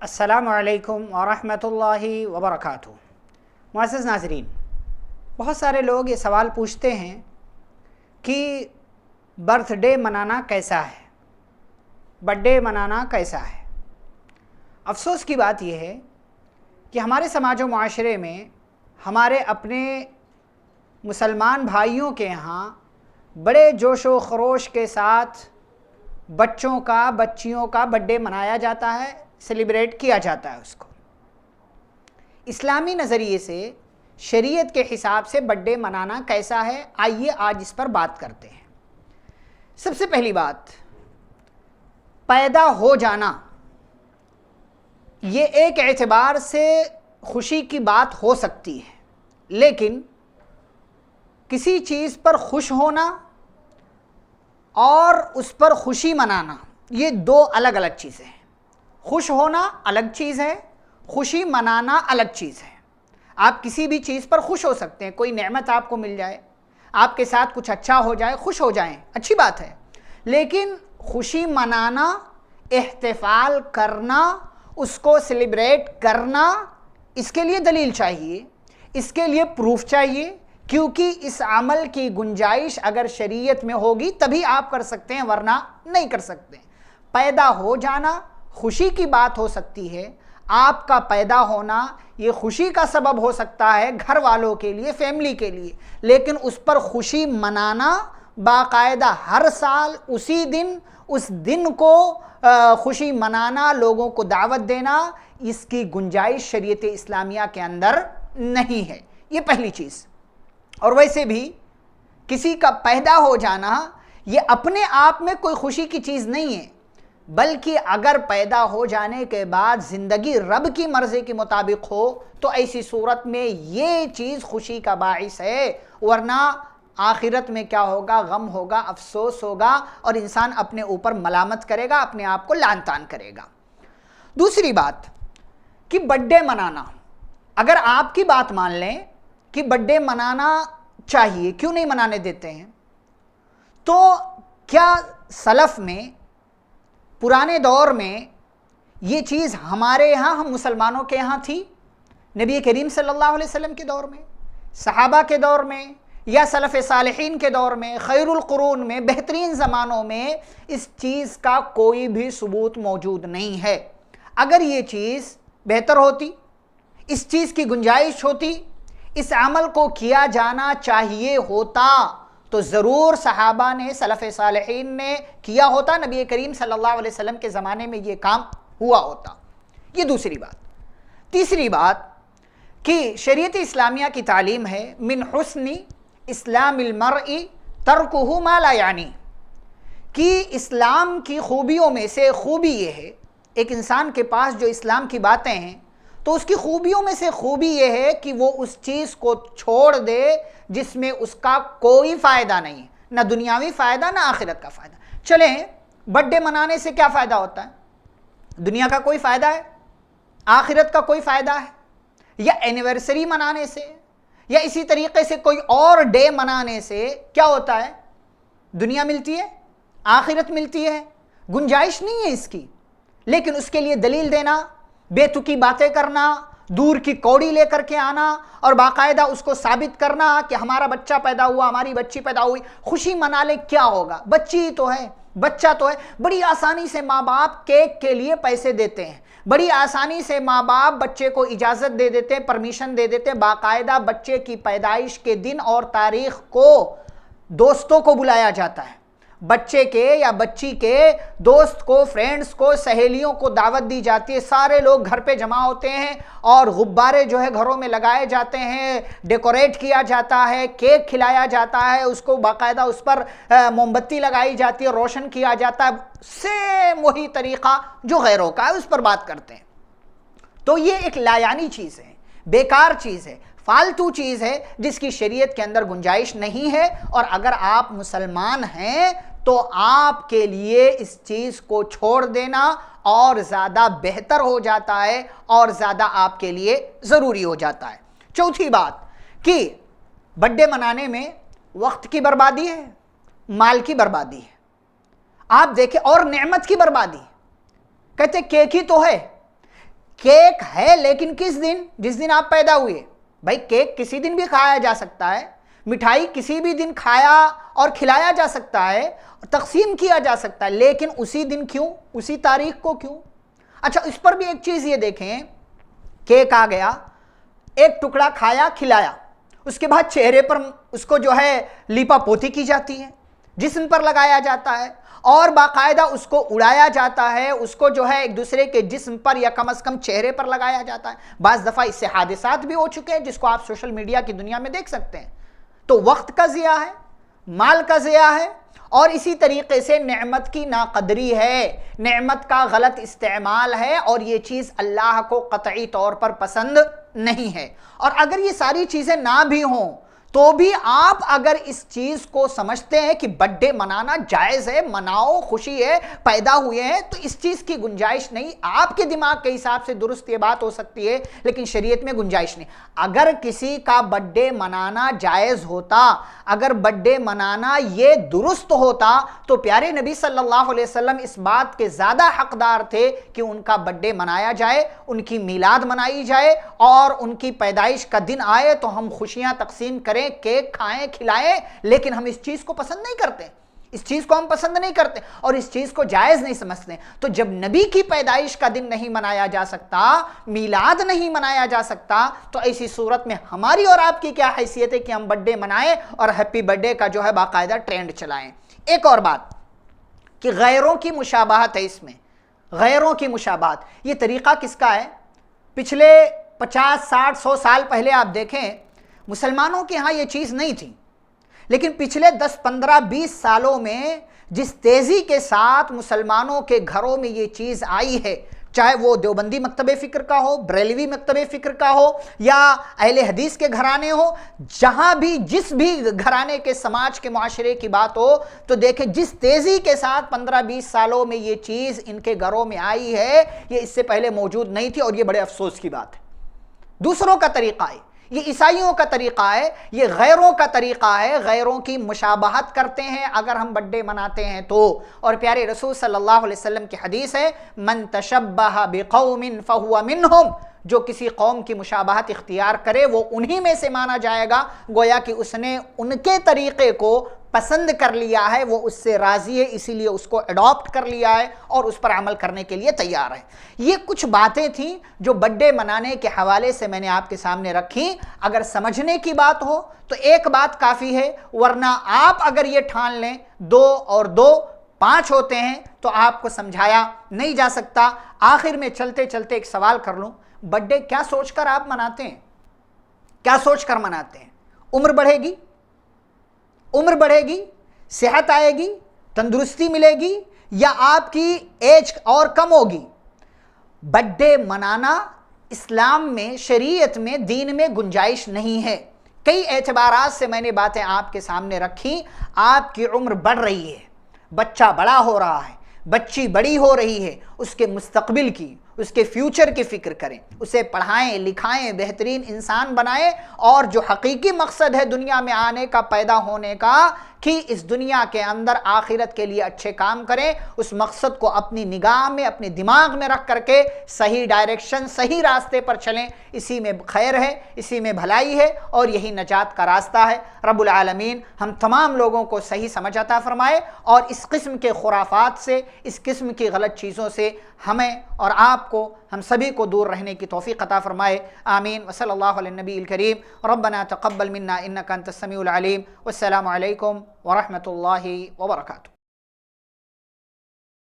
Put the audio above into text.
السلام علیکم ورحمۃ اللہ وبرکاتہ۔ معزز ناظرین، بہت سارے لوگ یہ سوال پوچھتے ہیں کہ برتھ ڈے منانا کیسا ہے، برتھ ڈے منانا کیسا ہے۔ افسوس کی بات یہ ہے کہ ہمارے سماج و معاشرے میں ہمارے اپنے مسلمان بھائیوں کے یہاں بڑے جوش و خروش کے ساتھ بچوں کا بچیوں کا برتھ ڈے منایا جاتا ہے، سیلیبریٹ کیا جاتا ہے اس کو۔ اسلامی نظریے سے، شریعت کے حساب سے برتھ ڈے منانا کیسا ہے، آئیے آج اس پر بات کرتے ہیں۔ سب سے پہلی بات، پیدا ہو جانا یہ ایک اعتبار سے خوشی کی بات ہو سکتی ہے، لیکن کسی چیز پر خوش ہونا اور اس پر خوشی منانا یہ دو الگ الگ چیزیں ہیں۔ خوش ہونا الگ چیز ہے، خوشی منانا الگ چیز ہے۔ آپ کسی بھی چیز پر خوش ہو سکتے ہیں، کوئی نعمت آپ کو مل جائے، آپ کے ساتھ کچھ اچھا ہو جائے، خوش ہو جائیں، اچھی بات ہے، لیکن خوشی منانا، احتفال کرنا، اس کو سیلیبریٹ کرنا، اس کے لیے دلیل چاہیے، اس کے لیے پروف چاہیے، کیونکہ اس عمل کی گنجائش اگر شریعت میں ہوگی تبھی آپ کر سکتے ہیں، ورنہ نہیں کر سکتے۔ پیدا ہو جانا خوشی کی بات ہو سکتی ہے، آپ کا پیدا ہونا یہ خوشی کا سبب ہو سکتا ہے گھر والوں کے لیے، فیملی کے لیے، لیکن اس پر خوشی منانا، باقاعدہ ہر سال اسی دن، اس دن کو خوشی منانا، لوگوں کو دعوت دینا، اس کی گنجائش شریعت اسلامیہ کے اندر نہیں ہے۔ یہ پہلی چیز۔ اور ویسے بھی کسی کا پیدا ہو جانا یہ اپنے آپ میں کوئی خوشی کی چیز نہیں ہے، بلکہ اگر پیدا ہو جانے کے بعد زندگی رب کی مرضی کے مطابق ہو تو ایسی صورت میں یہ چیز خوشی کا باعث ہے، ورنہ آخرت میں کیا ہوگا؟ غم ہوگا، افسوس ہوگا، اور انسان اپنے اوپر ملامت کرے گا، اپنے آپ کو لعن طعن کرے گا۔ دوسری بات کہ برتھ ڈے منانا، اگر آپ کی بات مان لیں کہ برتھ ڈے منانا چاہیے، کیوں نہیں منانے دیتے ہیں، تو کیا سلف میں، پرانے دور میں یہ چیز ہمارے یہاں، ہم مسلمانوں کے یہاں تھی؟ نبی کریم صلی اللہ علیہ وسلم کے دور میں، صحابہ کے دور میں، یا سلف صالحین کے دور میں، خیر القرون میں، بہترین زمانوں میں اس چیز کا کوئی بھی ثبوت موجود نہیں ہے۔ اگر یہ چیز بہتر ہوتی، اس چیز کی گنجائش ہوتی، اس عمل کو کیا جانا چاہیے ہوتا تو ضرور صحابہ نے، سلف صالحین نے کیا ہوتا، نبی کریم صلی اللہ علیہ وسلم کے زمانے میں یہ کام ہوا ہوتا۔ یہ دوسری بات۔ تیسری بات کہ شریعت اسلامیہ کی تعلیم ہے، من حسن اسلام المرء ترکہ ما لا یعنی، کہ اسلام کی خوبیوں میں سے خوبی یہ ہے، ایک انسان کے پاس جو اسلام کی باتیں ہیں تو اس کی خوبیوں میں سے خوبی یہ ہے کہ وہ اس چیز کو چھوڑ دے جس میں اس کا کوئی فائدہ نہیں، نہ دنیاوی فائدہ نہ آخرت کا فائدہ۔ چلیں، برتھ ڈے منانے سے کیا فائدہ ہوتا ہے؟ دنیا کا کوئی فائدہ ہے؟ آخرت کا کوئی فائدہ ہے؟ یا اینیورسری منانے سے، یا اسی طریقے سے کوئی اور ڈے منانے سے کیا ہوتا ہے؟ دنیا ملتی ہے، آخرت ملتی ہے، گنجائش نہیں ہے اس کی، لیکن اس کے لیے دلیل دینا، بے تکی باتیں کرنا، دور کی کوڑی لے کر کے آنا اور باقاعدہ اس کو ثابت کرنا کہ ہمارا بچہ پیدا ہوا، ہماری بچی پیدا ہوئی، خوشی منا لے، کیا ہوگا؟ بچی تو ہے، بچہ تو ہے۔ بڑی آسانی سے ماں باپ کیک کے لیے پیسے دیتے ہیں، بڑی آسانی سے ماں باپ بچے کو اجازت دے دیتے ہیں، پرمیشن دے دیتے ہیں، باقاعدہ بچے کی پیدائش کے دن اور تاریخ کو دوستوں کو بلایا جاتا ہے، بچے کے یا بچی کے دوست کو، فرینڈز کو، سہیلیوں کو دعوت دی جاتی ہے، سارے لوگ گھر پہ جمع ہوتے ہیں اور غبارے جو ہے گھروں میں لگائے جاتے ہیں، ڈیکوریٹ کیا جاتا ہے، کیک کھلایا جاتا ہے، اس کو باقاعدہ اس پر موم بتی لگائی جاتی ہے، روشن کیا جاتا ہے، سیم وہی طریقہ جو غیروں کا ہے اس پر بات کرتے ہیں۔ تو یہ ایک لایانی چیز ہے، بیکار چیز ہے، فالتو چیز ہے، جس کی شریعت کے اندر گنجائش نہیں ہے، اور اگر آپ مسلمان ہیں تو آپ کے لیے اس چیز کو چھوڑ دینا اور زیادہ بہتر ہو جاتا ہے، اور زیادہ آپ کے لیے ضروری ہو جاتا ہے۔ چوتھی بات کہ برتھ ڈے منانے میں وقت کی بربادی ہے، مال کی بربادی ہے، آپ دیکھیں، اور نعمت کی بربادی۔ کہتے کیک ہی تو ہے، کیک ہے لیکن کس دن؟ جس دن آپ پیدا ہوئے. بھائی کیک کسی دن بھی کھایا جا سکتا ہے, مٹھائی کسی بھی دن کھایا اور کھلایا جا سکتا ہے, تقسیم کیا جا سکتا ہے, لیکن اسی دن کیوں, اسی تاریخ کو کیوں؟ اچھا اس پر بھی ایک چیز یہ دیکھیں, کیک آ گیا, ایک ٹکڑا کھایا کھلایا, اس کے بعد چہرے پر اس کو جو ہے لیپا پوتی کی جاتی ہے, جسم پر لگایا جاتا ہے اور باقاعدہ اس کو اڑایا جاتا ہے, اس کو جو ہے ایک دوسرے کے جسم پر یا کم از کم چہرے پر لگایا جاتا ہے. بعض دفعہ اس سے حادثات بھی ہو چکے ہیں جس کو آپ سوشل میڈیا کی دنیا میں دیکھ سکتے ہیں. تو وقت کا ضیاع ہے, مال کا ضیاع ہے, اور اسی طریقے سے نعمت کی ناقدری ہے, نعمت کا غلط استعمال ہے, اور یہ چیز اللہ کو قطعی طور پر پسند نہیں ہے. اور اگر یہ ساری چیزیں نہ بھی ہوں تو بھی آپ اگر اس چیز کو سمجھتے ہیں کہ برتھ ڈے منانا جائز ہے, مناؤ, خوشی ہے, پیدا ہوئے ہیں, تو اس چیز کی گنجائش نہیں. آپ کے دماغ کے حساب سے درست یہ بات ہو سکتی ہے لیکن شریعت میں گنجائش نہیں. اگر کسی کا برتھ ڈے منانا جائز ہوتا, اگر برتھ ڈے منانا یہ درست ہوتا, تو پیارے نبی صلی اللہ علیہ وسلم اس بات کے زیادہ حقدار تھے کہ ان کا برتھ ڈے منایا جائے, ان کی میلاد منائی جائے, اور ان کی پیدائش کا دن آئے تو ہم خوشیاں تقسیم کریں, کیک کھائیں, کھلائیں. لیکن ہم اس چیز کو پسند نہیں کرتے, اس چیز کو ہم پسند نہیں کرتے اور اس چیز کو جائز نہیں سمجھتے. تو جب نبی کی پیدائش کا دن نہیں منایا جا سکتا, میلاد نہیں منایا جا سکتا, تو ایسی صورت میں ہماری اور آپ کی کیا حیثیت ہے کہ ہم برتھ ڈے منائیں اور ہیپی برتھ ڈے کا جو ہے باقاعدہ ٹرینڈ چلائیں. ایک اور بات کہ غیروں کی مشابہت ہے, اس میں غیروں کی مشابہت, یہ طریقہ کس کا ہے؟ پچھلے 50 60 100 سال پہلے آپ دیکھیں مسلمانوں کے ہاں یہ چیز نہیں تھی, لیکن پچھلے 10 15 20 سالوں میں جس تیزی کے ساتھ مسلمانوں کے گھروں میں یہ چیز آئی ہے, چاہے وہ دیوبندی مکتب فکر کا ہو, بریلوی مکتب فکر کا ہو, یا اہل حدیث کے گھرانے ہو, جہاں بھی جس بھی گھرانے کے سماج کے معاشرے کی بات ہو, تو دیکھیں جس تیزی کے ساتھ 15 20 سالوں میں یہ چیز ان کے گھروں میں آئی ہے, یہ اس سے پہلے موجود نہیں تھی, اور یہ بڑے افسوس کی بات ہے. دوسروں کا طریقہ ہے, یہ عیسائیوں کا طریقہ ہے, یہ غیروں کا طریقہ ہے, غیروں کی مشابہت کرتے ہیں اگر ہم برتھ ڈے مناتے ہیں تو. اور پیارے رسول صلی اللہ علیہ وسلم کی حدیث ہے, من تشبہ بقوم فہو منہم, جو کسی قوم کی مشابہت اختیار کرے وہ انہی میں سے مانا جائے گا. گویا کہ اس نے ان کے طریقے کو پسند کر لیا ہے, وہ اس سے راضی ہے, اسی لیے اس کو اڈاپٹ کر لیا ہے اور اس پر عمل کرنے کے لیے تیار ہے. یہ کچھ باتیں تھیں جو برتھ ڈے منانے کے حوالے سے میں نے آپ کے سامنے رکھی. اگر سمجھنے کی بات ہو تو ایک بات کافی ہے, ورنہ آپ اگر یہ ٹھان لیں 2 اور 2 5 ہوتے ہیں تو آپ کو سمجھایا نہیں جا سکتا. آخر میں چلتے چلتے ایک سوال کر لوں, برتھ ڈے کیا سوچ کر آپ مناتے ہیں؟ کیا سوچ کر مناتے ہیں؟ عمر بڑھے گی, عمر بڑھے گی, صحت آئے گی, تندرستی ملے گی, یا آپ کی ایج اور کم ہوگی؟ برتھ ڈے منانا اسلام میں, شریعت میں, دین میں گنجائش نہیں ہے. کئی اعتبارات سے میں نے باتیں آپ کے سامنے رکھی. آپ کی عمر بڑھ رہی ہے, بچہ بڑا ہو رہا ہے, بچی بڑی ہو رہی ہے, اس کے مستقبل کی, اس کے فیوچر کی فکر کریں, اسے پڑھائیں لکھائیں, بہترین انسان بنائیں, اور جو حقیقی مقصد ہے دنیا میں آنے کا, پیدا ہونے کا, کہ اس دنیا کے اندر آخرت کے لیے اچھے کام کریں, اس مقصد کو اپنی نگاہ میں, اپنے دماغ میں رکھ کر کے صحیح ڈائریکشن, صحیح راستے پر چلیں. اسی میں خیر ہے, اسی میں بھلائی ہے, اور یہی نجات کا راستہ ہے. رب العالمین ہم تمام لوگوں کو صحیح سمجھ عطا فرمائے, اور اس قسم کے خرافات سے, اس قسم کی غلط چیزوں سے ہمیں اور آپ کو, ہم سبھی کو دور رہنے کی توفیق عطا فرمائے. آمین. وصلی اللہ علی النبی الکریم. ربنا تقبل منا انک انت السمیع العلیم. والسلام علیکم ورحمۃ اللہ وبرکاتہ.